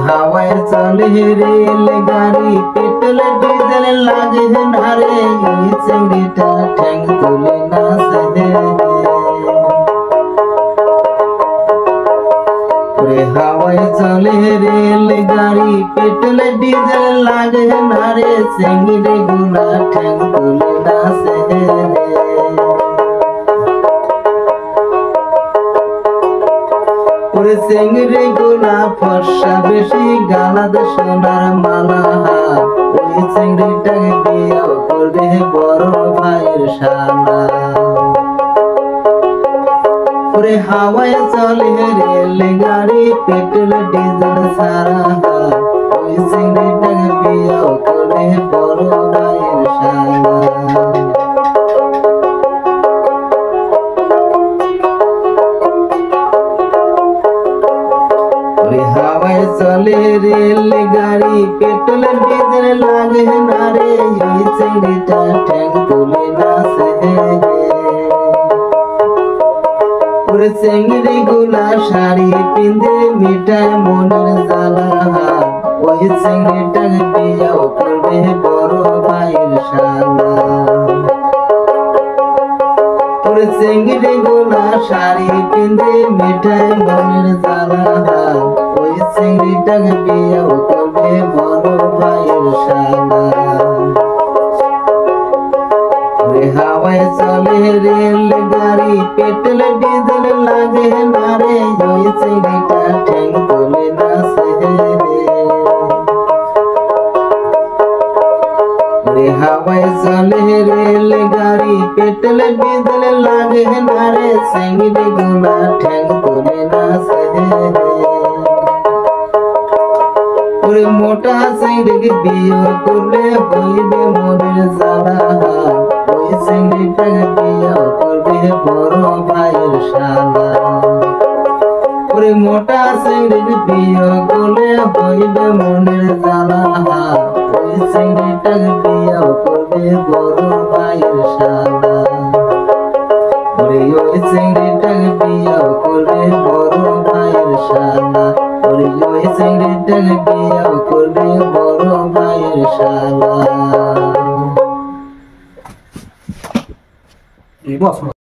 হাওয়ায় চলে রেল গাড়ি, পেট্রোল ডিজেল লাগে না রে, ওই চিংড়িটা ঠ্যাং তুলে নাচে রে। হাওয়ায় চলে রেল গাড়ি, পেট্রোল ডিজেল লাগে না রে, চিংড়ি গুলা ঠ্যাং তুলে নাচে রে। চিংড়ি গুলা ফর্সা বেশি, গালাদ সোনার মালা, ওই চিংড়িটাকে বিয়ে করবে বড় ভাইয়ের শালা। ওরে হাওয়ায় চলে রেল গাড়ি, পেট্রোল ডিজেল ছাড়া, ওই চিংড়িটাকে বিয়ে করবে বড় ভাইয়ের শালা। হাওয়ায় চলে রেল গাড়ি, পেট্রোল ডিজেল লাগে না রে, ওই চিংড়িটা ঠ্যাং তুলে নাচে রে। চিংড়ি গুলা শাড়ি পিঁধে মিঠাই মনের জ্বালা, ওই চিংড়িটাকে বিয়ে করবে বড় ভাইয়ের শালা। চিংড়ি গুলা শাড়ি পিঁধে মিঠাই মনের জ্বালা, ওই চিংড়িটাকে বিয়ে করবে বড় ভাইয়ের শালা। হাওয়ায় চলে রেল গাড়ি, পেট্রোল ডিজেল লাগে না রে, ওই চিংড়িটা ঠ্যাং তুলে নাচে রে। হাওয়ায় চলে রেল গাড়ি, পেট্রোল ডিজেল লাগে না রে, চিংড়ি গুলা ঠ্যাং তুলে নাচে রে। মোটা চিংড়িকে বিয়ে করলে হইবে মনের জ্বালা, ওই চিংড়িটাকে বিয়ে করবে বড় ভাইয়ের শালা। ওরে মোটা চিংড়িকে বিয়ে করলে হইবে মনের জ্বালা, ওই চিংড়িটাকে বিয়ে করবে বড় ভাইয়ের শালা। ওরে ওই চিংড়িটাকে বিয়ে করবে বড় ভাইয়ের শালা। ওরে ওই চিংড়িটাকে বিয়ে করবে বড় ভাইয়ের শালা।